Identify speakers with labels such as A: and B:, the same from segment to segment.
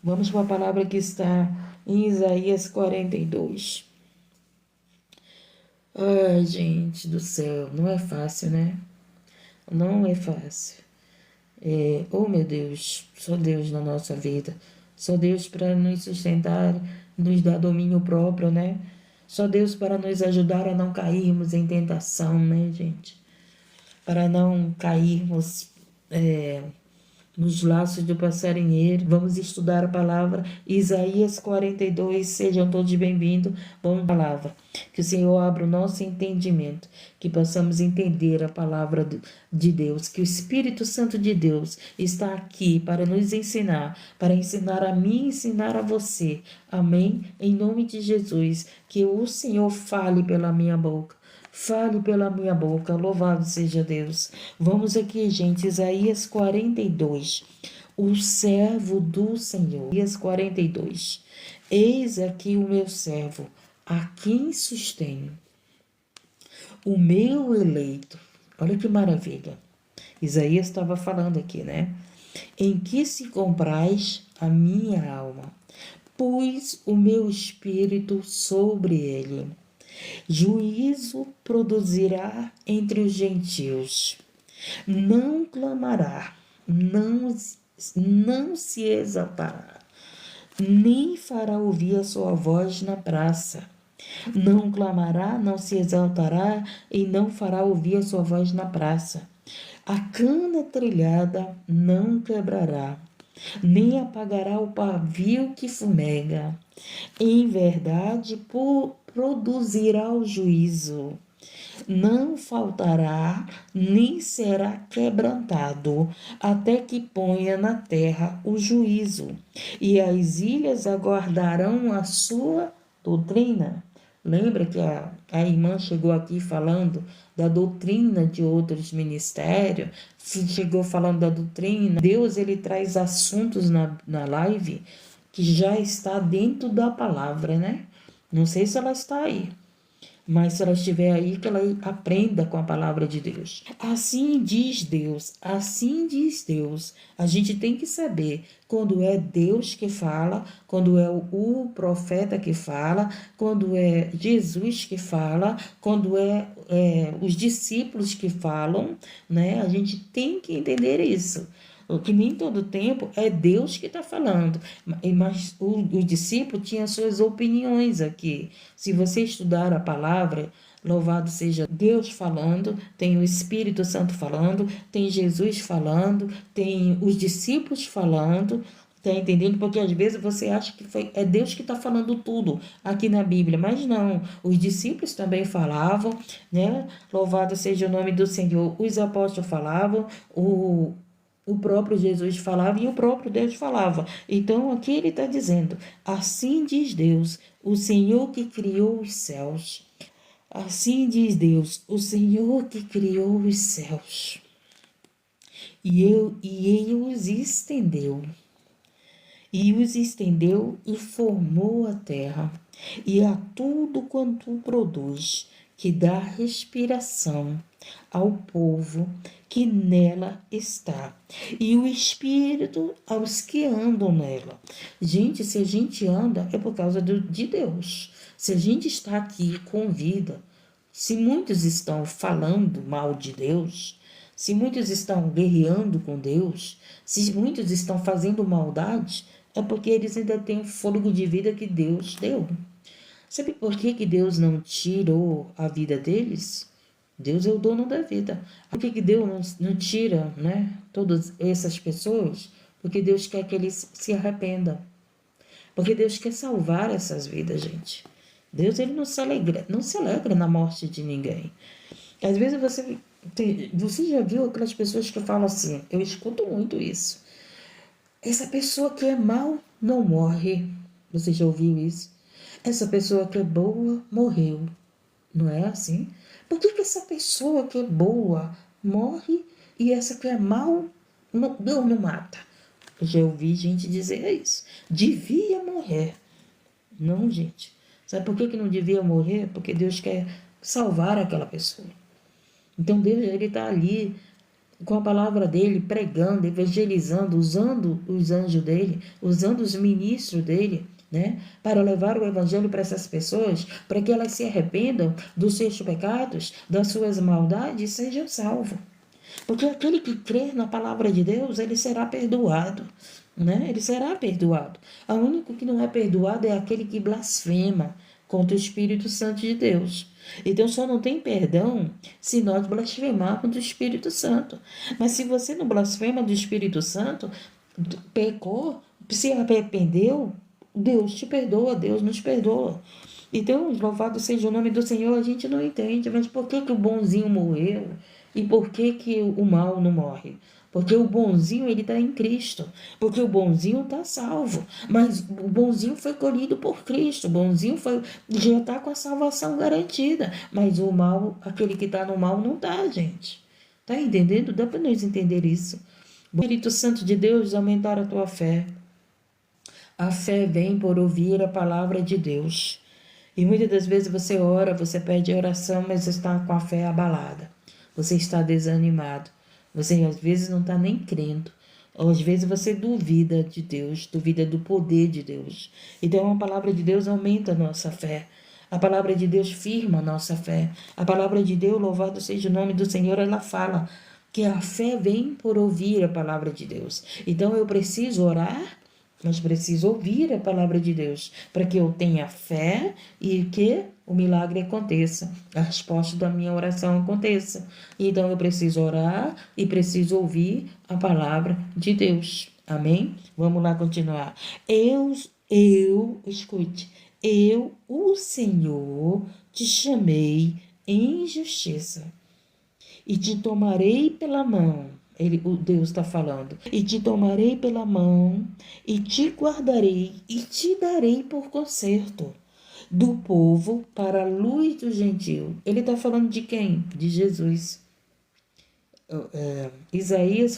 A: Vamos para a palavra que está em Isaías 42. Ai, gente do céu, não é fácil, né? Não é fácil. Oh, meu Deus, só Deus na nossa vida. Só Deus para nos sustentar, nos dar domínio próprio, né? Só Deus para nos ajudar a não cairmos em tentação, né, gente? Para não cairmos nos laços do passarinheiro. Vamos estudar a palavra Isaías 42. Sejam todos bem-vindos. Vamos à palavra. Que o Senhor abra o nosso entendimento, que possamos entender a palavra de Deus, que o Espírito Santo de Deus está aqui para nos ensinar, para ensinar a mim e ensinar a você. Amém? Em nome de Jesus, que o Senhor fale pela minha boca. Fale pela minha boca, louvado seja Deus. Vamos aqui, gente, Isaías 42. O servo do Senhor. Isaías 42. Eis aqui o meu servo, a quem sustenho, o meu eleito. Olha que maravilha. Isaías estava falando aqui, né? Em que se compraz a minha alma? Pus o meu espírito sobre ele. Juízo produzirá entre os gentios. Não clamará, não se exaltará, nem fará ouvir a sua voz na praça. Não clamará, não se exaltará e não fará ouvir a sua voz na praça. A cana trilhada não quebrará, nem apagará o pavio que fumega. Em verdade, produzirá o juízo. Não faltará, nem será quebrantado, até que ponha na terra o juízo, e as ilhas aguardarão a sua doutrina. Lembra que a irmã chegou aqui falando da doutrina de outros ministérios, chegou falando da doutrina. Deus, ele traz assuntos na live que já está dentro da palavra, né? Não sei se ela está aí, mas se ela estiver aí, que ela aprenda com a palavra de Deus. Assim diz Deus, assim diz Deus. A gente tem que saber quando é Deus que fala, quando é o profeta que fala, quando é Jesus que fala, quando é os discípulos que falam, né? A gente tem que entender isso. Que nem todo tempo é Deus que está falando, mas o discípulo tinha suas opiniões aqui. Se você estudar a palavra, louvado seja Deus falando, tem o Espírito Santo falando, tem Jesus falando, tem os discípulos falando, tá entendendo? Porque às vezes você acha que é Deus que está falando tudo aqui na Bíblia, mas não. Os discípulos também falavam, né? Louvado seja o nome do Senhor. Os apóstolos falavam, o próprio Jesus falava e o próprio Deus falava. Então aqui ele está dizendo: assim diz Deus, o Senhor que criou os céus. Assim diz Deus, o Senhor que criou os céus. E ele os estendeu. E os estendeu e formou a terra, e a tudo quanto produz, que dá respiração ao povo que nela está, e o espírito aos que andam nela. Gente, se a gente anda, é por causa de Deus. Se a gente está aqui com vida, se muitos estão falando mal de Deus, se muitos estão guerreando com Deus, se muitos estão fazendo maldade, é porque eles ainda têm o fôlego de vida que Deus deu. Sabe por que Deus não tirou a vida deles? Deus é o dono da vida. Por que Deus não tira, né, todas essas pessoas? Porque Deus quer que eles se arrependam. Porque Deus quer salvar essas vidas, gente. Deus, ele não se alegra na morte de ninguém. Às vezes você já viu aquelas pessoas que falam assim, eu escuto muito isso. Essa pessoa que é mal não morre. Você já ouviu isso? Essa pessoa que é boa morreu. Não é assim? Por que essa pessoa que é boa morre e essa que é mal não mata? Eu já ouvi gente dizer isso. Devia morrer. Não, gente. Sabe por que não devia morrer? Porque Deus quer salvar aquela pessoa. Então Deus, ele está ali com a palavra dele, pregando, evangelizando, usando os anjos dele, usando os ministros dele, né, para levar o evangelho para essas pessoas, para que elas se arrependam dos seus pecados, das suas maldades e sejam salvos. Porque aquele que crer na palavra de Deus, ele será perdoado, né? Ele será perdoado. O único que não é perdoado é aquele que blasfema contra o Espírito Santo de Deus. Então só não tem perdão se nós blasfemarmos do Espírito Santo. Mas se você não blasfema do Espírito Santo, pecou, se arrependeu, Deus te perdoa, Deus nos perdoa. Então, louvado seja o nome do Senhor, a gente não entende, mas por que que o bonzinho morreu e por que que o mal não morre? Porque o bonzinho, ele está em Cristo. Porque o bonzinho está salvo. Mas o bonzinho foi colhido por Cristo. O bonzinho já está com a salvação garantida. Mas o mal, aquele que está no mal, não está, gente. Está entendendo? Dá para nós entender isso. O Espírito Santo de Deus aumentar a tua fé. A fé vem por ouvir a palavra de Deus. E muitas das vezes você ora, você pede oração, mas está com a fé abalada. Você está desanimado. Você às vezes não está nem crendo. Ou às vezes você duvida de Deus, duvida do poder de Deus. Então a palavra de Deus aumenta a nossa fé. A palavra de Deus firma a nossa fé. A palavra de Deus, louvado seja o nome do Senhor, ela fala que a fé vem por ouvir a palavra de Deus. Então eu preciso orar, mas preciso ouvir a palavra de Deus para que eu tenha fé e que o milagre aconteça, a resposta da minha oração aconteça. Então eu preciso orar e preciso ouvir a palavra de Deus. Amém? Vamos lá continuar. Escute, eu, o Senhor, te chamei em justiça e te tomarei pela mão. O Deus está falando. E te tomarei pela mão, e te guardarei, e te darei por conserto do povo para a luz do gentio. Ele está falando de quem? De Jesus. Isaías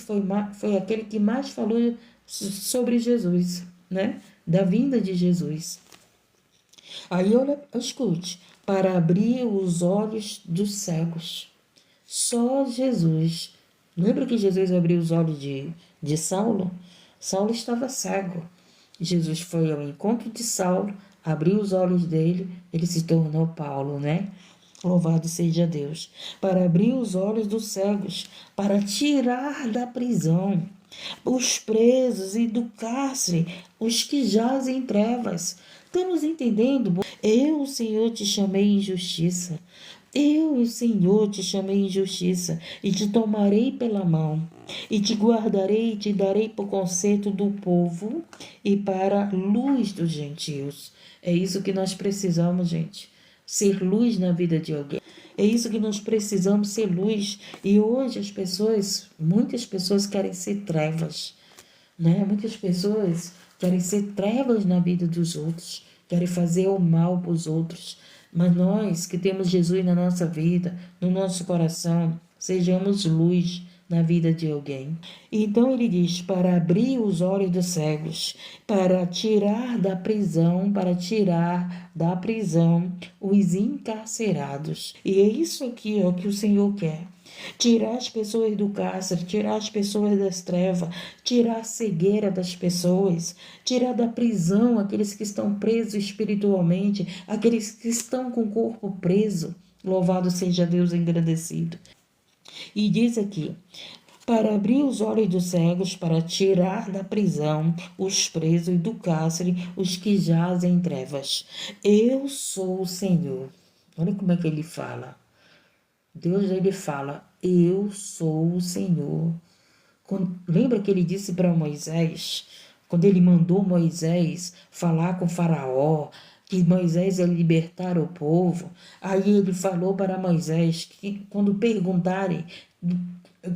A: foi aquele que mais falou sobre Jesus, né? Da vinda de Jesus. Aí, olha, escute, para abrir os olhos dos cegos. Só Jesus. Lembra que Jesus abriu os olhos de Saulo? Saulo estava cego. Jesus foi ao encontro de Saulo, abriu os olhos dele, ele se tornou Paulo, né? Louvado seja Deus. Para abrir os olhos dos cegos, para tirar da prisão os presos e do cárcere os que jazem em trevas. Estamos entendendo? Eu, Senhor, te chamei em justiça. Eu, Senhor, te chamei em justiça, e te tomarei pela mão, e te guardarei, e te darei por conserto do povo, e para a luz dos gentios. É isso que nós precisamos, gente. Ser luz na vida de alguém. É isso que nós precisamos, ser luz. E hoje muitas pessoas querem ser trevas, né? Muitas pessoas querem ser trevas na vida dos outros, querem fazer o mal para os outros. Mas nós que temos Jesus na nossa vida, no nosso coração, sejamos luz na vida de alguém. Então ele diz, para abrir os olhos dos cegos, para tirar da prisão os encarcerados. E é isso aqui que o Senhor quer. Tirar as pessoas do cárcere, tirar as pessoas das trevas, tirar a cegueira das pessoas, tirar da prisão aqueles que estão presos espiritualmente, aqueles que estão com o corpo preso. Louvado seja Deus engrandecido. E diz aqui, para abrir os olhos dos cegos, para tirar da prisão os presos e do cárcere os que jazem em trevas. Eu sou o Senhor. Olha como é que ele fala. Deus, ele fala, eu sou o Senhor. Lembra que ele disse para Moisés, quando ele mandou Moisés falar com Faraó, que Moisés ia libertar o povo, aí ele falou para Moisés que quando perguntarem,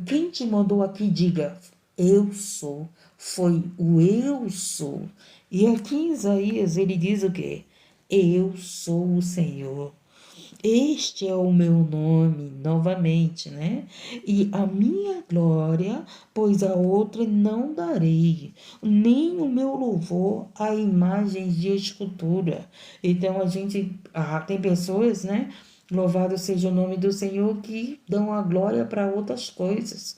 A: quem te mandou aqui, diga, eu sou. Foi o eu sou. E aqui em Isaías ele diz o quê? Eu sou o Senhor. Este é o meu nome, novamente, né? E a minha glória, pois a outra não darei, nem o meu louvor a imagens de escultura. Então, tem pessoas, né? Louvado seja o nome do Senhor, que dão a glória para outras coisas.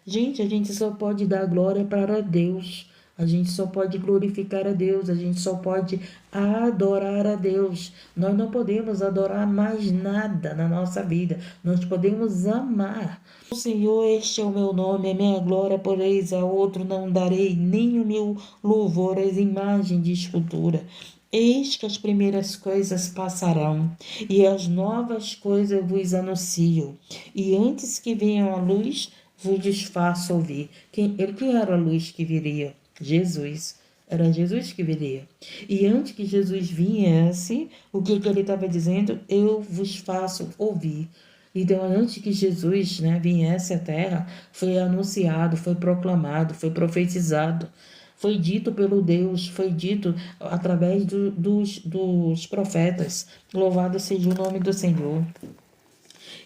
A: Gente, a gente só pode dar glória para Deus. A gente só pode glorificar a Deus, a gente só pode adorar a Deus. Nós não podemos adorar mais nada na nossa vida. Nós podemos amar. O Senhor, este é o meu nome, a minha glória, poreis a outro não darei, nem o meu louvor às imagens de escultura. Eis que as primeiras coisas passarão, e as novas coisas vos anuncio. E antes que venham a luz, vos faço ouvir. Quem era a luz que viria? Jesus. Era Jesus que viria. E antes que Jesus viesse, o que ele estava dizendo? Eu vos faço ouvir. Então, antes que Jesus, viesse à terra, foi anunciado, foi proclamado, foi profetizado, foi dito pelo Deus, foi dito através dos profetas. Louvado seja o nome do Senhor.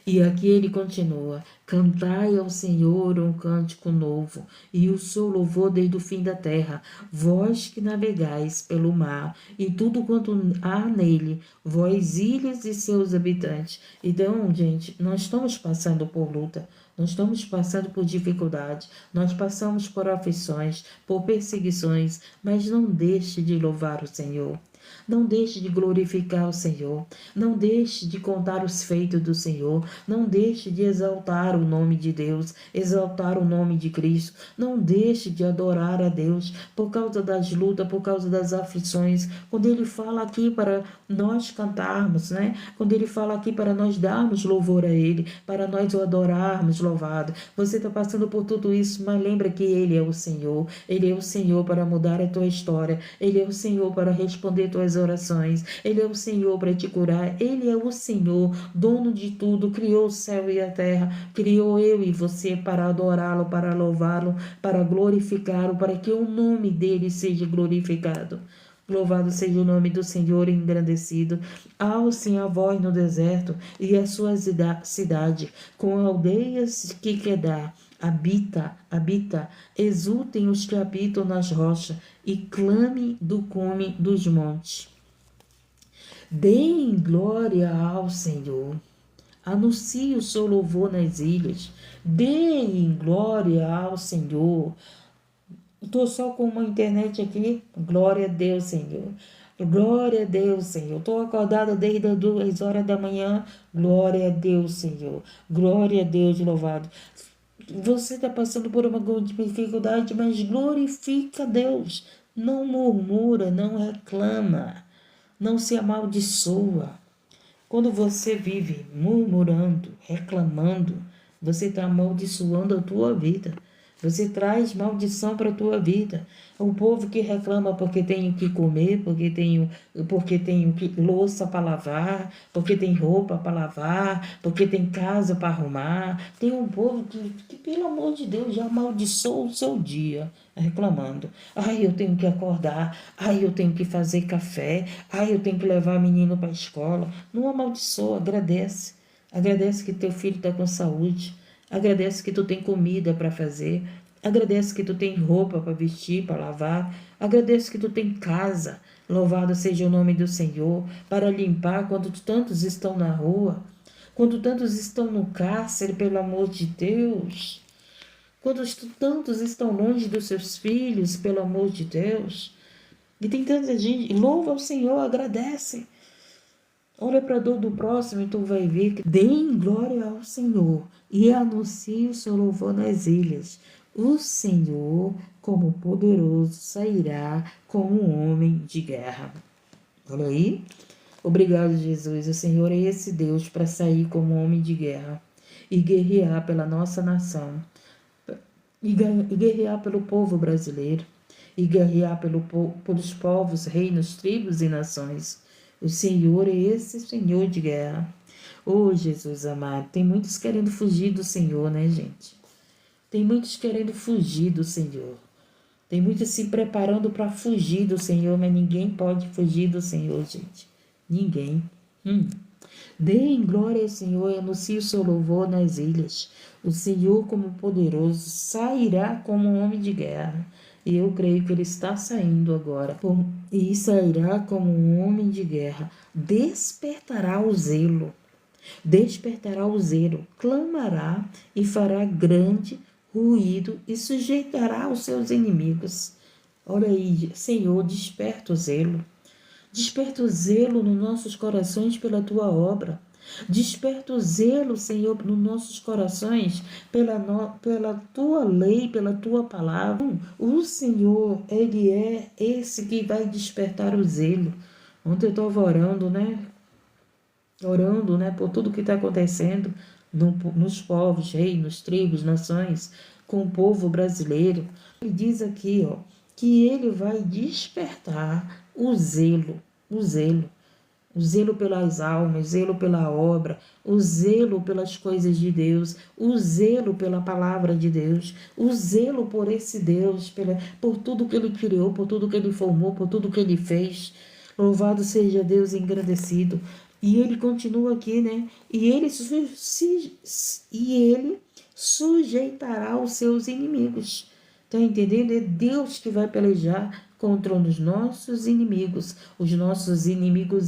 A: E aqui ele continua: cantai ao Senhor um cântico novo, e o seu louvor desde o fim da terra, vós que navegais pelo mar, e tudo quanto há nele, vós ilhas e seus habitantes. Então, gente, nós estamos passando por luta, nós estamos passando por dificuldade, nós passamos por aflições, por perseguições, mas não deixe de louvar o Senhor. Não deixe de glorificar o Senhor. Não deixe de contar os feitos do Senhor. Não deixe de exaltar o nome de Deus, exaltar o nome de Cristo. Não deixe de adorar a Deus por causa das lutas, por causa das aflições. Quando Ele fala aqui para nós cantarmos, Quando Ele fala aqui para nós darmos louvor a Ele, para nós o adorarmos, louvado. Você está passando por tudo isso, mas lembra que Ele é o Senhor. Ele é o Senhor para mudar a tua história. Ele é o Senhor para responder tuas orações. Ele é o Senhor para te curar. Ele é o Senhor, dono de tudo, criou o céu e a terra, criou eu e você para adorá-lo, para louvá-lo, para glorificá-lo, para que o nome dele seja glorificado. Louvado seja o nome do Senhor engrandecido. Alcem a voz no deserto e a sua cidade, com aldeias que quedar. Habita, exultem os que habitam nas rochas e clame do cume dos montes. Deem glória ao Senhor. Anuncie o seu louvor nas ilhas. Deem glória ao Senhor. Estou só com uma internet aqui. Glória a Deus, Senhor. Glória a Deus, Senhor. Estou acordada desde as 2 horas da manhã. Glória a Deus, Senhor. Glória a Deus, louvado. Você está passando por uma dificuldade, mas glorifica a Deus. Não murmura, não reclama, não se amaldiçoa. Quando você vive murmurando, reclamando, você está amaldiçoando a tua vida. Você traz maldição para a tua vida. O povo que reclama porque tem o que comer, porque tem louça para lavar, porque tem roupa para lavar, porque tem casa para arrumar. Tem um povo que, pelo amor de Deus, já amaldiçoou o seu dia reclamando. Ai, eu tenho que acordar. Ai, eu tenho que fazer café. Ai, eu tenho que levar menino para a escola. Não amaldiçoa, agradece. Agradece que teu filho está com saúde. Agradece que tu tem comida para fazer. Agradece que tu tem roupa para vestir, para lavar. Agradece que tu tem casa. Louvado seja o nome do Senhor. Para limpar quando tantos estão na rua. Quando tantos estão no cárcere, pelo amor de Deus. Quando tantos estão longe dos seus filhos, pelo amor de Deus. E tem tanta gente. Louva ao Senhor, agradece. Olha para a dor do próximo e tu vai ver que deem glória ao Senhor e anuncie o seu louvor nas ilhas. O Senhor, como poderoso, sairá como um homem de guerra. Olha aí. Obrigado, Jesus. O Senhor é esse Deus para sair como um homem de guerra e guerrear pela nossa nação, e guerrear pelo povo brasileiro, e guerrear pelos povos, reinos, tribos e nações. O Senhor é esse Senhor de guerra. Oh, Jesus amado, tem muitos querendo fugir do Senhor, gente? Tem muitos querendo fugir do Senhor. Tem muitos se preparando para fugir do Senhor, mas ninguém pode fugir do Senhor, gente. Ninguém. Deem glória ao Senhor e anuncie o seu louvor nas ilhas. O Senhor, como poderoso, sairá como um homem de guerra. E eu creio que ele está saindo agora. E sairá como um homem de guerra. Despertará o zelo. Clamará e fará grande ruído e sujeitará os seus inimigos. Olha aí, Senhor, desperta o zelo. Desperta o zelo nos nossos corações pela tua obra. Desperta o zelo, Senhor, nos nossos corações pela tua lei, pela tua palavra. O Senhor, Ele é esse que vai despertar o zelo. Ontem eu estava orando, né? Orando, né, por tudo que está acontecendo nos povos, reinos, tribos, nações, com o povo brasileiro. Ele diz aqui, ó, que ele vai despertar o zelo pelas almas, o zelo pela obra, o zelo pelas coisas de Deus, o zelo pela palavra de Deus, o zelo por esse Deus, por tudo que ele criou, por tudo que ele formou, por tudo que ele fez. Louvado seja Deus engrandecido. E ele continua aqui, né? E ele sujeitará os seus inimigos. Tá entendendo? É Deus que vai pelejar contra os nossos inimigos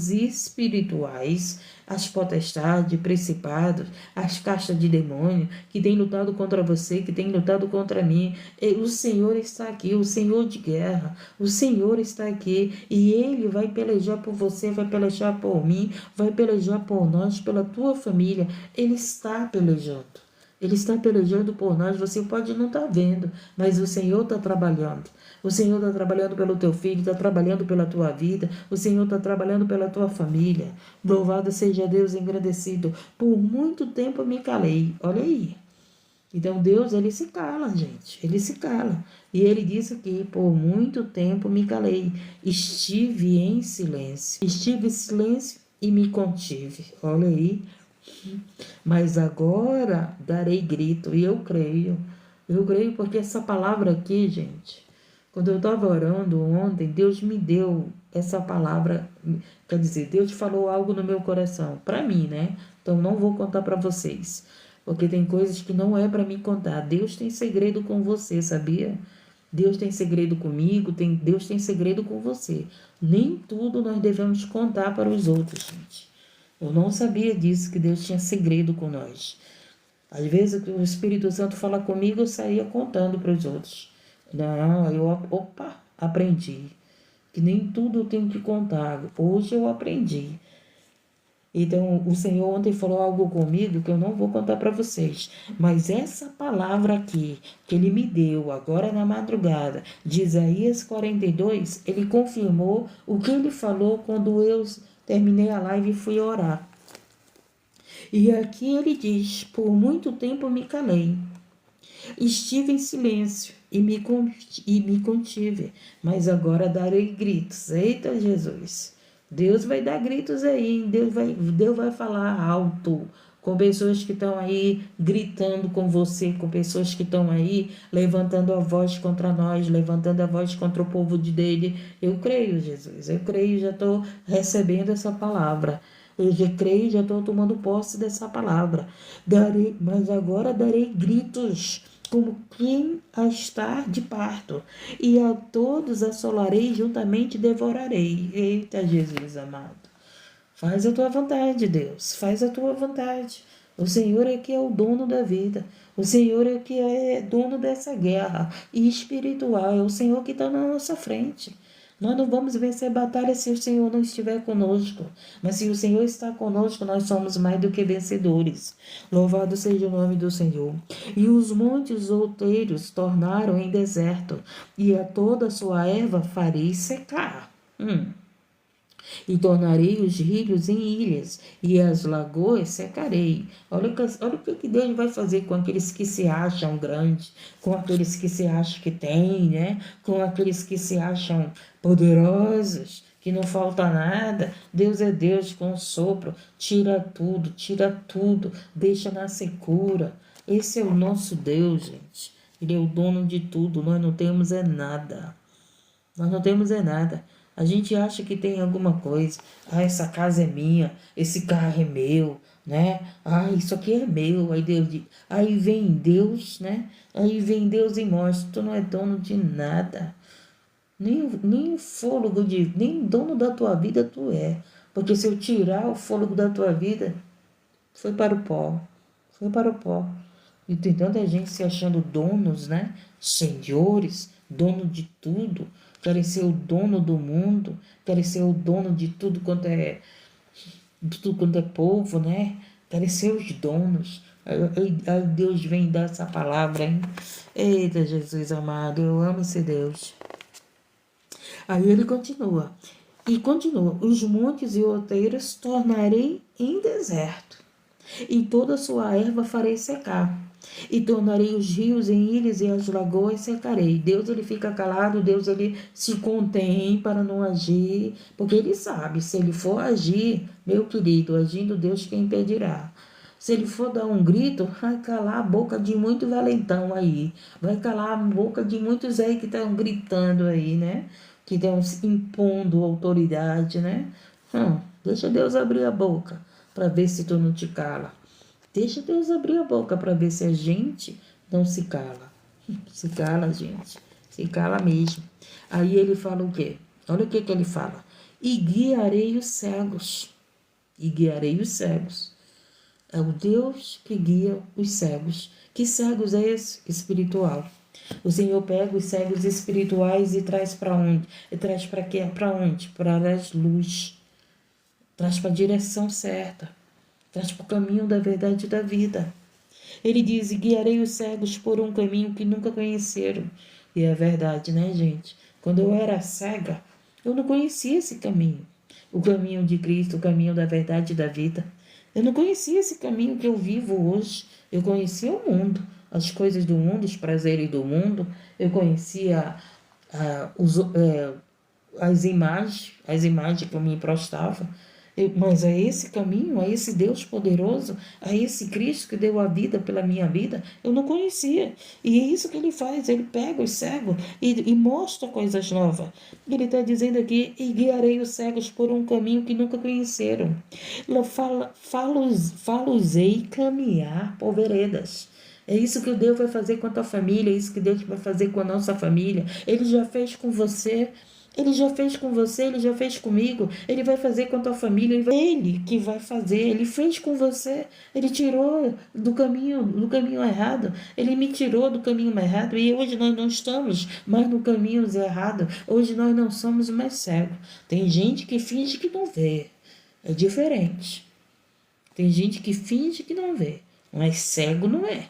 A: espirituais, as potestades, principados, as castas de demônio que tem lutado contra você, que tem lutado contra mim. O Senhor está aqui, o Senhor de guerra, o Senhor está aqui e Ele vai pelejar por você, vai pelejar por mim, vai pelejar por nós, pela tua família. Ele está pelejando. Ele está pelejando por nós, você pode não estar vendo, mas o Senhor está trabalhando. O Senhor está trabalhando pelo teu filho, está trabalhando pela tua vida, o Senhor está trabalhando pela tua família. Louvado seja Deus engrandecido. Por muito tempo eu me calei, olha aí. Então Deus, ele se cala, gente, ele se cala. E ele diz aqui, por muito tempo me calei, estive em silêncio e me contive. Olha aí. Mas agora darei grito, e eu creio porque essa palavra aqui, gente, quando eu estava orando ontem, Deus me deu essa palavra, quer dizer, Deus falou algo no meu coração, para mim, né? Então não vou contar para vocês, porque tem coisas que não é para mim contar. Deus tem segredo com você, sabia? Deus tem segredo comigo, Deus tem segredo com você. Nem tudo nós devemos contar para os outros, gente. Eu não sabia disso, que Deus tinha segredo com nós. Às vezes o Espírito Santo fala comigo, eu saía contando para os outros. Não, aprendi. Que nem tudo eu tenho que contar. Hoje eu aprendi. Então, o Senhor ontem falou algo comigo que eu não vou contar para vocês. Mas essa palavra aqui, que Ele me deu agora na madrugada, de Isaías 42, Ele confirmou o que Ele falou quando eu terminei a live e fui orar. E aqui Ele diz, por muito tempo me calei. Estive em silêncio e me contive, mas agora darei gritos. Eita Jesus! Deus vai dar gritos aí, Deus vai falar alto com pessoas que estão aí gritando com você, com pessoas que estão aí levantando a voz contra nós, levantando a voz contra o povo dele. Eu creio, Jesus, eu creio, já estou recebendo essa palavra. Eu já creio, já estou tomando posse dessa palavra. Mas agora darei gritos como quem a está de parto, e a todos assolarei, juntamente devorarei. Eita, Jesus amado. Faz a tua vontade, Deus, faz a tua vontade. O Senhor é que é o dono da vida. O Senhor é que é dono dessa guerra espiritual. É o Senhor que está na nossa frente. Nós não vamos vencer batalha se o Senhor não estiver conosco. Mas se o Senhor está conosco, nós somos mais do que vencedores. Louvado seja o nome do Senhor. E os montes outeiros tornaram em deserto, e a toda a sua erva farei secar. E tornarei os rios em ilhas, e as lagoas secarei. Olha o que Deus vai fazer com aqueles que se acham grandes, com aqueles que se acham que têm, né? Com aqueles que se acham poderosos, que não falta nada. Deus é Deus com um sopro, tira tudo, deixa na secura. Esse é o nosso Deus, gente. Ele é o dono de tudo, nós não temos é nada. Nós não temos é nada. A gente acha que tem alguma coisa. Ah, essa casa é minha, esse carro é meu, né? Ah, isso aqui é meu. Aí vem Deus, né? Aí vem Deus e mostra, tu não é dono de nada. Nem fôlego nem dono da tua vida tu é. Porque se eu tirar o fôlego da tua vida, foi para o pó. Foi para o pó. E tem tanta gente se achando donos, né? Senhores, dono de tudo. Querem ser o dono do mundo, querem ser o dono de tudo quanto é povo, né? Querem ser os donos. Aí Deus vem dar essa palavra, hein? Eita, Jesus amado, eu amo esse Deus. Aí ele continua. E continua: os montes e outeiros tornarei em deserto, e toda a sua erva farei secar. E tornarei os rios em ilhas e as lagoas secarei. Deus ele fica calado, Deus ele se contém para não agir, porque ele sabe, se ele for agir, meu querido, agindo Deus quem impedirá. Se ele for dar um grito, vai calar a boca de muito valentão aí. Vai calar a boca de muitos aí que estão gritando aí, né? Que estão impondo autoridade, né? Deixa Deus abrir a boca para ver se tu não te cala. Deixa Deus abrir a boca para ver se a gente não se cala. Se cala, gente. Se cala mesmo. Aí ele fala o quê? Olha o que ele fala. E guiarei os cegos. E guiarei os cegos. É o Deus que guia os cegos. Que cegos é esse? Espiritual. O Senhor pega os cegos espirituais e traz para onde? E traz para quê? Para onde? Para as luzes. Traz para a direção certa. Traz para o caminho da verdade e da vida. Ele diz: e guiarei os cegos por um caminho que nunca conheceram. E é verdade, né, gente? Quando eu era cega, eu não conhecia esse caminho. O caminho de Cristo, o caminho da verdade e da vida. Eu não conhecia esse caminho que eu vivo hoje. Eu conhecia o mundo, as coisas do mundo, os prazeres do mundo. Eu conhecia as imagens que eu me prostava. Mas é esse caminho, é esse Deus poderoso, é esse Cristo que deu a vida pela minha vida, eu não conhecia. E é isso que ele faz, ele pega os cegos e mostra coisas novas. Ele está dizendo aqui: e guiarei os cegos por um caminho que nunca conheceram. Falo-os-ei caminhar por veredas. É isso que Deus vai fazer com a tua família, é isso que Deus vai fazer com a nossa família. Ele já fez com você. Ele já fez com você, ele já fez comigo, ele vai fazer com a tua família, ele que vai fazer, ele fez com você, ele tirou do caminho errado, ele me tirou do caminho errado, e hoje nós não estamos mais no caminho errado, hoje nós não somos mais cegos. Tem gente que finge que não vê, é diferente. Tem gente que finge que não vê, mas cego não é.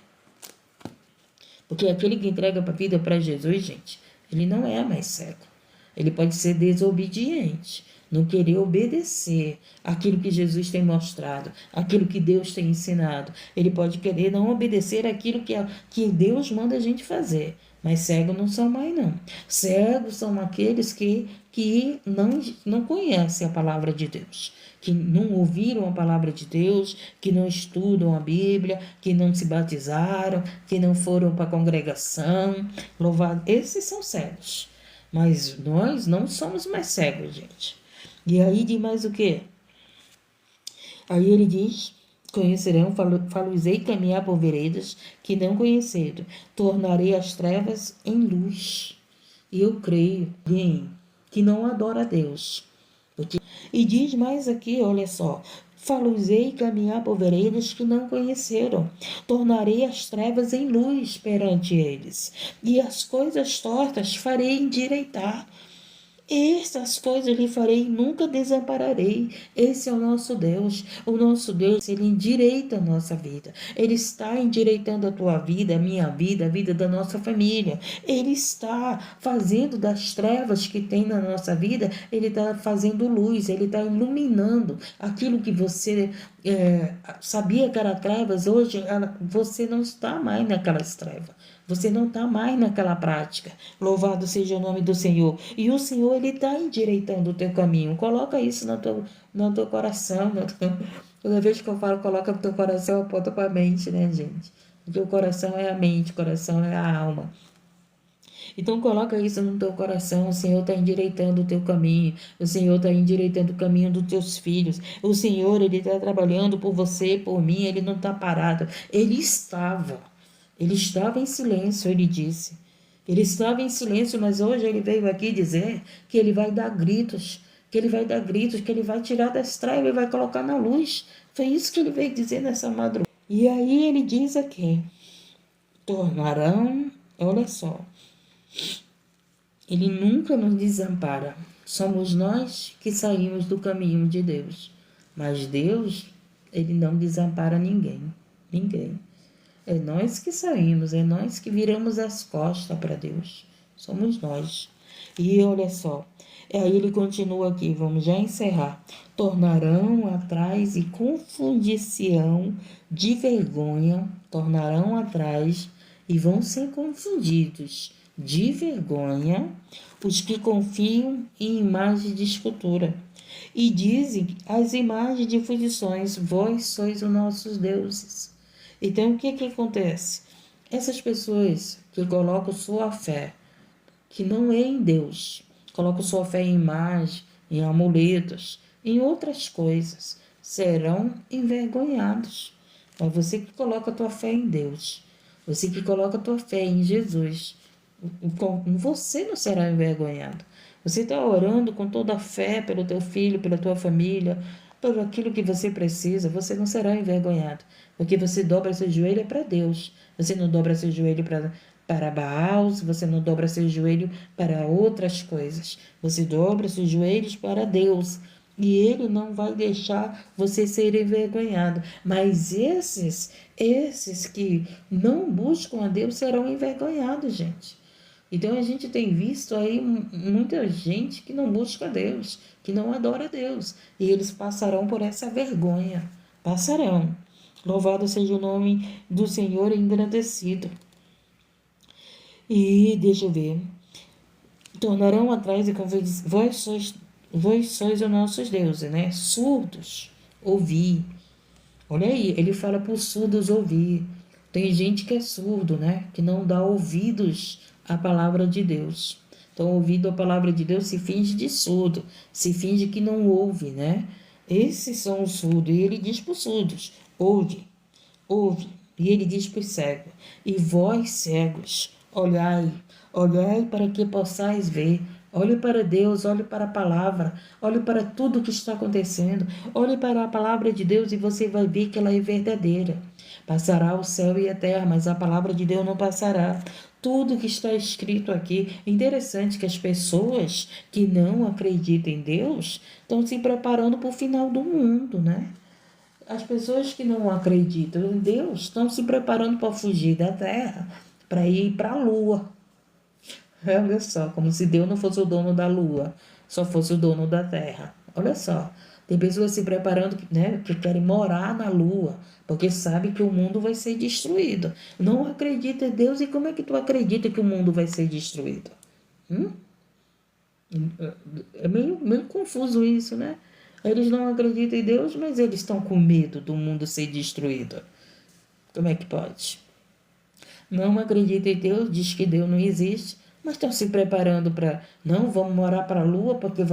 A: Porque aquele que entrega a vida para Jesus, gente, ele não é mais cego. Ele pode ser desobediente, não querer obedecer aquilo que Jesus tem mostrado, aquilo que Deus tem ensinado. Ele pode querer não obedecer aquilo que Deus manda a gente fazer. Mas cegos não são mais, não. Cegos são aqueles que não conhecem a palavra de Deus, que não ouviram a palavra de Deus, que não estudam a Bíblia, que não se batizaram, que não foram para a congregação. Louvado. Esses são cegos. Mas nós não somos mais cegos, gente. E aí diz mais o quê? Aí ele diz: conhecerão, falo-ei caminhar por veredas que não conheceram, tornarei as trevas em luz. E eu creio em que não adora a Deus. E diz mais aqui, olha só: falo-ei caminhar por veredas que não conheceram, tornarei as trevas em luz perante eles, e as coisas tortas farei endireitar. Estas coisas lhe farei, nunca desampararei. Esse é o nosso Deus. O nosso Deus, ele endireita a nossa vida. Ele está endireitando a tua vida, a minha vida, a vida da nossa família. Ele está fazendo das trevas que tem na nossa vida, ele está fazendo luz, ele está iluminando aquilo que você sabia que era trevas. Hoje você não está mais naquelas trevas. Você não está mais naquela prática. Louvado seja o nome do Senhor. E o Senhor, ele está endireitando o teu caminho. Coloca isso no teu coração. Toda vez que eu falo, coloca no teu coração, eu aponto para a mente, né, gente? Porque o coração é a mente, o coração é a alma. Então coloca isso no teu coração. O Senhor está endireitando o teu caminho. O Senhor está endireitando o caminho dos teus filhos. O Senhor, ele está trabalhando por você, por mim. Ele não está parado. Ele estava em silêncio, ele disse. Ele estava em silêncio, mas hoje ele veio aqui dizer que ele vai dar gritos, que ele vai tirar das trevas e vai colocar na luz. Foi isso que ele veio dizer nessa madrugada. E aí ele diz aqui: tornarão, olha só, ele nunca nos desampara. Somos nós que saímos do caminho de Deus. Mas Deus, ele não desampara ninguém. Ninguém. É nós que saímos, é nós que viramos as costas para Deus. Somos nós. E olha só, aí ele continua aqui, vamos já encerrar. Tornarão atrás e confundir-se-ão de vergonha, tornarão atrás e vão ser confundidos de vergonha os que confiam em imagens de escultura e dizem as imagens de fundições, vós sois os nossos deuses. Então, o que acontece? Essas pessoas que colocam sua fé, que não é em Deus, colocam sua fé em imagem, em amuletos, em outras coisas, serão envergonhados. Mas você que coloca a tua fé em Deus, você que coloca a tua fé em Jesus, você não será envergonhado. Você está orando com toda a fé pelo teu filho, pela tua família, por aquilo que você precisa, você não será envergonhado, porque você dobra seu joelho para Deus. Você não dobra seu joelho para Baal, você não dobra seu joelho para outras coisas. Você dobra seus joelhos para Deus. E Ele não vai deixar você ser envergonhado. Mas esses que não buscam a Deus serão envergonhados, gente. Então a gente tem visto aí muita gente que não busca Deus, que não adora Deus. E eles passarão por essa vergonha. Passarão. Louvado seja o nome do Senhor engrandecido. E deixa eu ver. Tornarão atrás e convencer. Vós sois os nossos deuses, né? Surdos, ouvir. Olha aí, ele fala para os surdos ouvir. Tem gente que é surdo, né? Que não dá ouvidos à palavra de Deus. Então, ouvido a palavra de Deus se finge de surdo, se finge que não ouve, né? Esses são os surdos. E ele diz para os surdos: ouve, ouve. E ele diz para os cegos: e vós, cegos, olhai, olhai para que possais ver. Olhe para Deus, olhe para a palavra, olhe para tudo o que está acontecendo. Olhe para a palavra de Deus e você vai ver que ela é verdadeira. Passará o céu e a terra, mas a palavra de Deus não passará. Tudo que está escrito aqui. Interessante que as pessoas que não acreditam em Deus estão se preparando para o final do mundo, né? As pessoas que não acreditam em Deus estão se preparando para fugir da terra, para ir para a lua. Olha só, como se Deus não fosse o dono da lua, só fosse o dono da terra. Olha só, tem pessoas se preparando, né, que querem morar na lua, porque sabe que o mundo vai ser destruído. Não acredita em Deus, e como é que tu acredita que o mundo vai ser destruído? É meio confuso isso, né? Eles não acreditam em Deus, mas eles estão com medo do mundo ser destruído. Como é que pode? Não acredita em Deus, diz que Deus não existe, mas estão se preparando para, não, vamos morar para a lua porque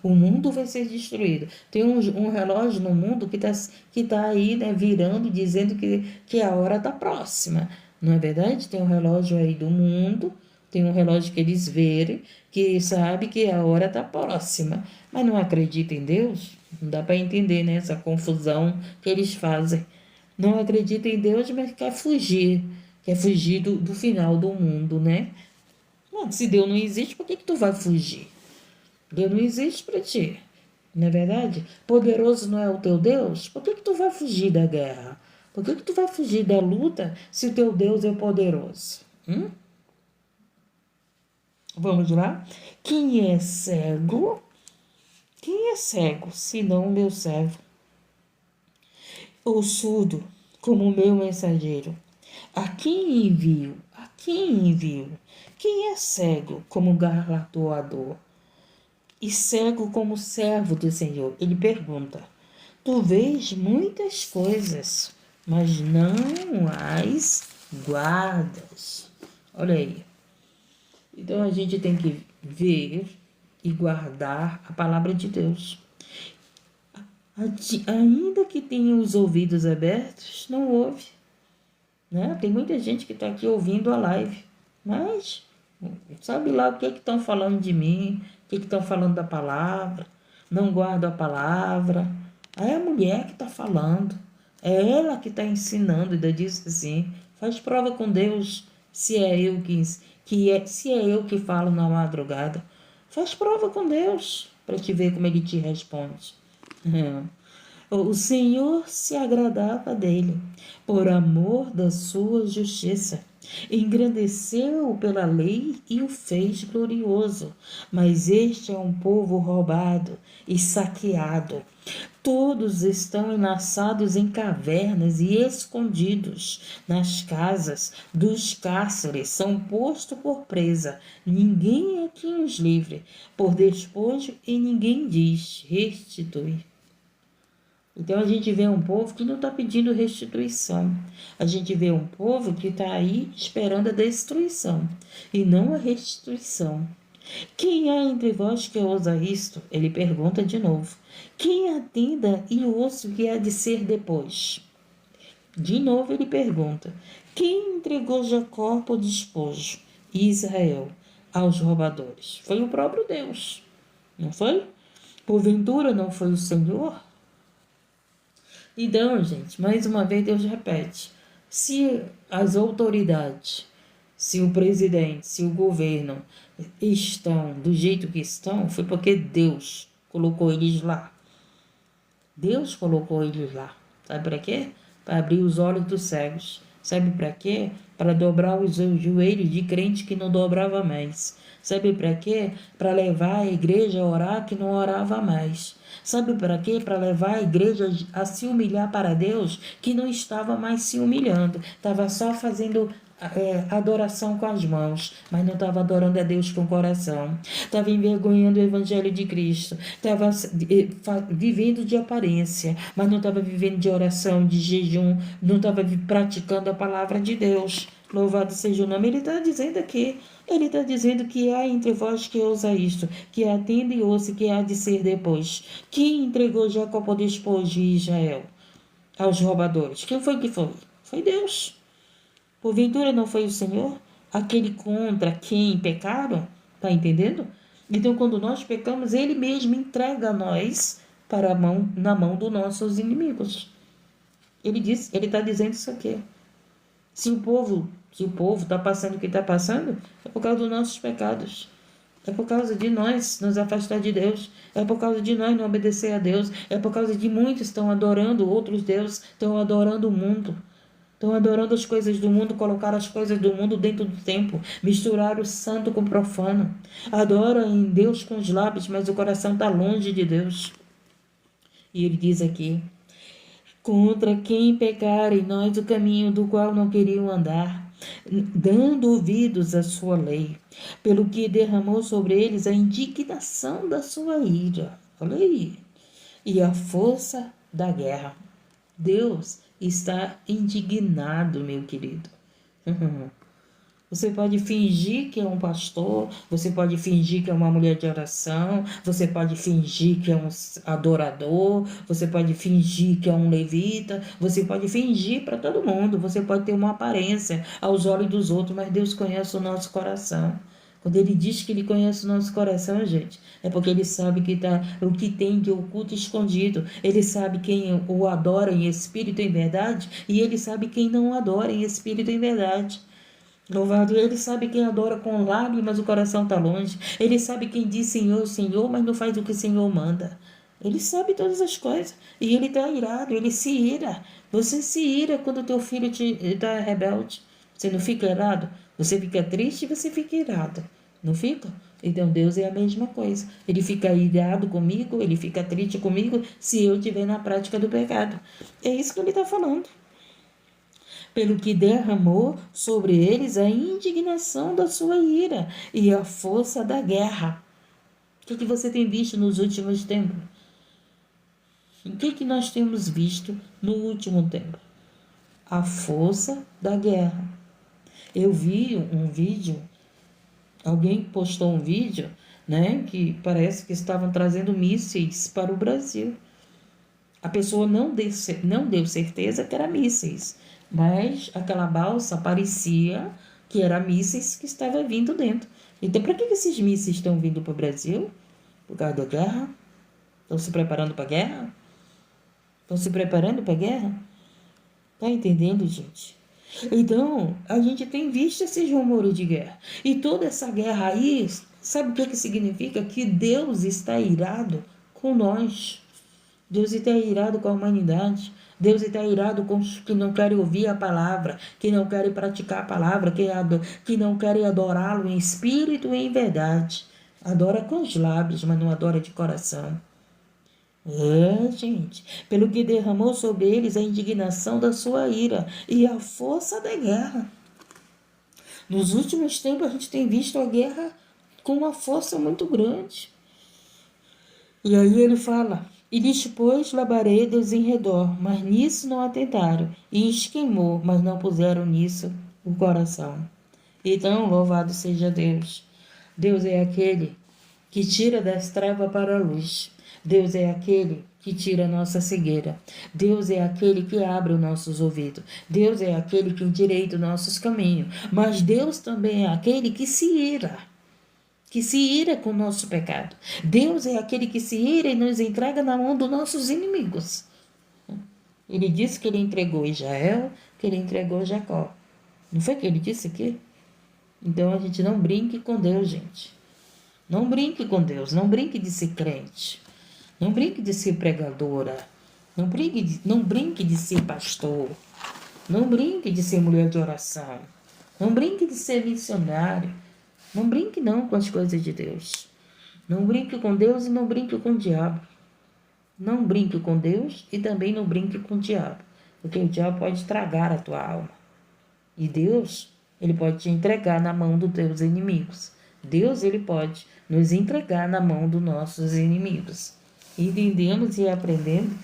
A: o mundo vai ser destruído. Tem um relógio no mundo que tá aí, né, virando, dizendo que a hora está próxima. Não é verdade? Tem um relógio aí do mundo, tem um relógio que eles verem, que sabe que a hora está próxima, mas não acredita em Deus. Não dá para entender, né, essa confusão que eles fazem. Não acredita em Deus, mas quer fugir do final do mundo, né? Bom, se Deus não existe, por que tu vai fugir? Deus não existe para ti, não é verdade? Poderoso não é o teu Deus? Por que tu vai fugir da guerra? Por que tu vai fugir da luta se o teu Deus é poderoso? Vamos lá? Quem é cego? Quem é cego, senão o meu servo? Ou surdo, como o meu mensageiro? A quem envio? A quem envio? Quem é cego como galardoador? E cego como servo do Senhor? Ele pergunta: tu vês muitas coisas, mas não as guardas. Olha aí. Então a gente tem que ver e guardar a palavra de Deus. Ainda que tenha os ouvidos abertos, não ouve. Né? Tem muita gente que está aqui ouvindo a live, mas sabe lá o que estão falando de mim, o que estão falando da palavra, não guarda a palavra. Aí é a mulher que está falando, é ela que está ensinando, ainda diz assim, Faz prova com Deus se é eu se é eu que falo na madrugada. Faz prova com Deus para te ver como ele te responde. O Senhor se agradava dele, por amor da sua justiça. Engrandeceu-o pela lei e o fez glorioso. Mas este é um povo roubado e saqueado. Todos estão enlaçados em cavernas e escondidos nas casas dos cárceres, são postos por presa. Ninguém é quem os livre, por despojo, e ninguém diz: restitui. Então a gente vê um povo que não está pedindo restituição. A gente vê um povo que está aí esperando a destruição e não a restituição. Quem há entre vós que ousa isto? Ele pergunta de novo. Quem atenda e ouça o que há de ser depois? De novo ele pergunta. Quem entregou Jacó por despojo e Israel aos roubadores? Foi o próprio Deus, não foi? Porventura não foi o Senhor? Então, gente, mais uma vez Deus repete. Se as autoridades, se o presidente, se o governo estão do jeito que estão, foi porque Deus colocou eles lá. Deus colocou eles lá. Sabe para quê? Para abrir os olhos dos cegos. Sabe para quê? Para dobrar os joelhos de crente que não dobrava mais. Sabe para quê? Para levar a igreja a orar que não orava mais. Sabe para quê? Para levar a igreja a se humilhar para Deus que não estava mais se humilhando. Estava só fazendo adoração com as mãos, mas não estava adorando a Deus com o coração. Estava envergonhando o Evangelho de Cristo. Estava vivendo de aparência, mas não estava vivendo de oração, de jejum. Não estava praticando a palavra de Deus. Louvado seja o nome. Ele está dizendo aqui. Ele está dizendo que há entre vós que ousa isto, que atenda e ouça que há de ser depois. Quem entregou Jacó por despojo de Israel aos roubadores? Quem foi que foi? Foi Deus. Porventura não foi o Senhor? Aquele contra quem pecaram? Está entendendo? Então, quando nós pecamos, Ele mesmo entrega a nós para na mão dos nossos inimigos. Ele está dizendo isso aqui. Se o povo está passando o que está passando, é por causa dos nossos pecados. É por causa de nós nos afastar de Deus. É por causa de nós não obedecer a Deus. É por causa de muitos que estão adorando outros deuses, estão adorando o mundo. Estão adorando as coisas do mundo, colocaram as coisas do mundo dentro do templo, misturaram o santo com o profano. Adoram em Deus com os lábios, mas o coração está longe de Deus. E ele diz aqui: contra quem pecarem nós o caminho do qual não queriam andar, dando ouvidos à sua lei, pelo que derramou sobre eles a indignação da sua ira. Olha aí. E a força da guerra. Deus está indignado, meu querido. Você pode fingir que é um pastor, você pode fingir que é uma mulher de oração, você pode fingir que é um adorador, você pode fingir que é um levita, você pode fingir para todo mundo, você pode ter uma aparência aos olhos dos outros, mas Deus conhece o nosso coração. Quando Ele diz que Ele conhece o nosso coração, gente, é porque Ele sabe o que tem de oculto e escondido. Ele sabe quem o adora em espírito e em verdade, e Ele sabe quem não o adora em espírito e em verdade. Louvado, Ele sabe quem adora com lábios, mas o coração está longe. Ele sabe quem diz Senhor, Senhor, mas não faz o que o Senhor manda. Ele sabe todas as coisas. E Ele está irado, Ele se ira. Você se ira quando o teu filho está rebelde. Você não fica irado? Você fica triste e você fica irado. Não fica? Então Deus é a mesma coisa. Ele fica irado comigo, Ele fica triste comigo se eu estiver na prática do pecado. É isso que Ele está falando. Pelo que derramou sobre eles a indignação da sua ira e a força da guerra. O que você tem visto nos últimos tempos? O que nós temos visto no último tempo? A força da guerra. Eu vi um vídeo, alguém postou um vídeo, né, que parece que estavam trazendo mísseis para o Brasil. A pessoa não deu certeza que era mísseis, mas aquela balsa parecia que era mísseis que estava vindo dentro. Então, para que esses mísseis estão vindo para o Brasil? Por causa da guerra? Estão se preparando para a guerra? Estão se preparando para a guerra? Está entendendo, gente? Então, a gente tem visto esses rumores de guerra. E toda essa guerra aí, sabe o que significa? Que Deus está irado com nós. Deus está irado com a humanidade. Deus está irado com os que não querem ouvir a palavra, que não querem praticar a palavra, que não querem adorá-lo em espírito e em verdade. Adora com os lábios, mas não adora de coração. Gente, pelo que derramou sobre eles a indignação da sua ira e a força da guerra. Nos últimos tempos a gente tem visto a guerra com uma força muito grande. E aí ele fala: e lhes pôs labaredas em redor, mas nisso não atentaram, e os queimou, mas não puseram nisso o coração. Então, louvado seja Deus. Deus é aquele que tira das trevas para a luz. Deus é aquele que tira a nossa cegueira. Deus é aquele que abre os nossos ouvidos. Deus é aquele que endireita os nossos caminhos. Mas Deus também é aquele que se ira com o nosso pecado. Deus é aquele que se ira e nos entrega na mão dos nossos inimigos. Ele disse que ele entregou Israel, que ele entregou Jacó. Não foi o que ele disse aqui? Então a gente não brinque com Deus, gente. Não brinque com Deus, não brinque de ser crente. Não brinque de ser pregadora. Não brinque de ser pastor. Não brinque de ser mulher de oração. Não brinque de ser missionário. Não brinque não com as coisas de Deus. Não brinque com Deus e não brinque com o diabo. Não brinque com Deus e também não brinque com o diabo. Porque o diabo pode estragar a tua alma. E Deus, ele pode te entregar na mão dos teus inimigos. Deus, ele pode nos entregar na mão dos nossos inimigos. Entendemos e aprendemos.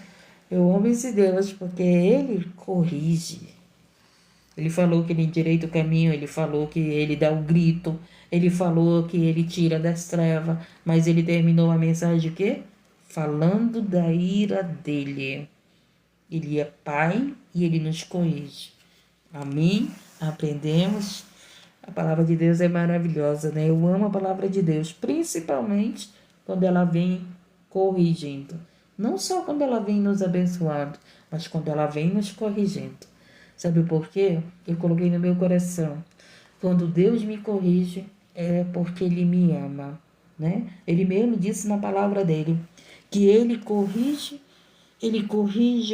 A: Eu amo esse Deus porque ele corrige. Ele falou que ele endireita o caminho, ele falou que ele dá o grito, ele falou que ele tira das trevas, mas ele terminou a mensagem de quê? Falando da ira dele. Ele é Pai e ele nos corrige. Amém? Aprendemos. A palavra de Deus é maravilhosa, né? Eu amo a palavra de Deus, principalmente quando ela vem corrigindo. Não só quando ela vem nos abençoando, mas quando ela vem nos corrigindo. Sabe por quê? Eu coloquei no meu coração. Quando Deus me corrige, é porque Ele me ama, né? Ele mesmo disse na palavra dele que Ele corrige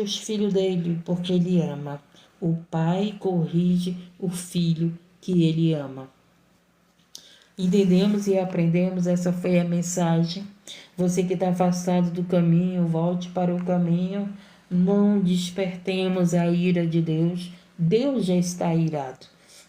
A: os filhos dele porque Ele ama. O Pai corrige o filho que Ele ama. Entendemos e aprendemos, essa foi a mensagem. Você que está afastado do caminho, volte para o caminho. Não despertemos a ira de Deus. Deus já está irado.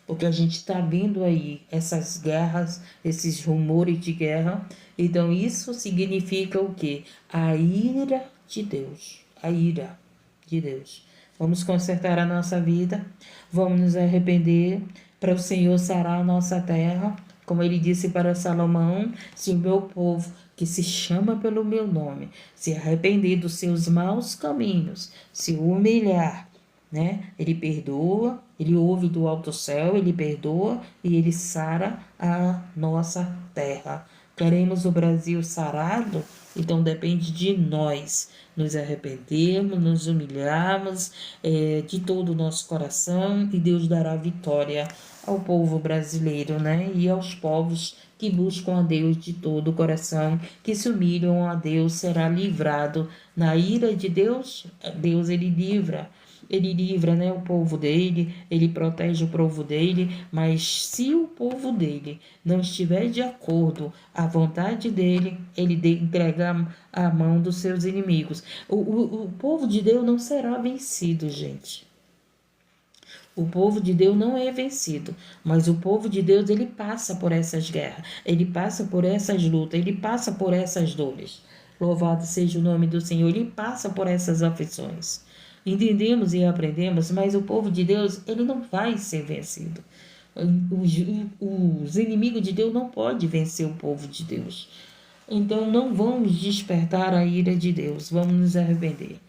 A: Porque a gente está vendo aí essas guerras, esses rumores de guerra. Então isso significa o quê? A ira de Deus. A ira de Deus. Vamos consertar a nossa vida. Vamos nos arrepender para o Senhor sarar a nossa terra. Como ele disse para Salomão, se o meu povo, que se chama pelo meu nome, se arrepender dos seus maus caminhos, se humilhar, né? Ele perdoa, ele ouve do alto céu, ele perdoa e ele sara a nossa terra. Queremos o Brasil sarado? Então depende de nós nos arrependermos, nos humilharmos de todo o nosso coração e Deus dará vitória ao povo brasileiro, né? E aos povos que buscam a Deus de todo o coração, que se humilham a Deus, será livrado. Na ira de Deus, Deus ele livra, né, o povo dele, ele protege o povo dele, mas se o povo dele não estiver de acordo à vontade dele, ele entrega a mão dos seus inimigos. O povo de Deus não será vencido, gente. O povo de Deus não é vencido, mas o povo de Deus, ele passa por essas guerras, ele passa por essas lutas, ele passa por essas dores. Louvado seja o nome do Senhor, ele passa por essas aflições. Entendemos e aprendemos, mas o povo de Deus, ele não vai ser vencido. Os inimigos de Deus não podem vencer o povo de Deus. Então não vamos despertar a ira de Deus, vamos nos arrepender.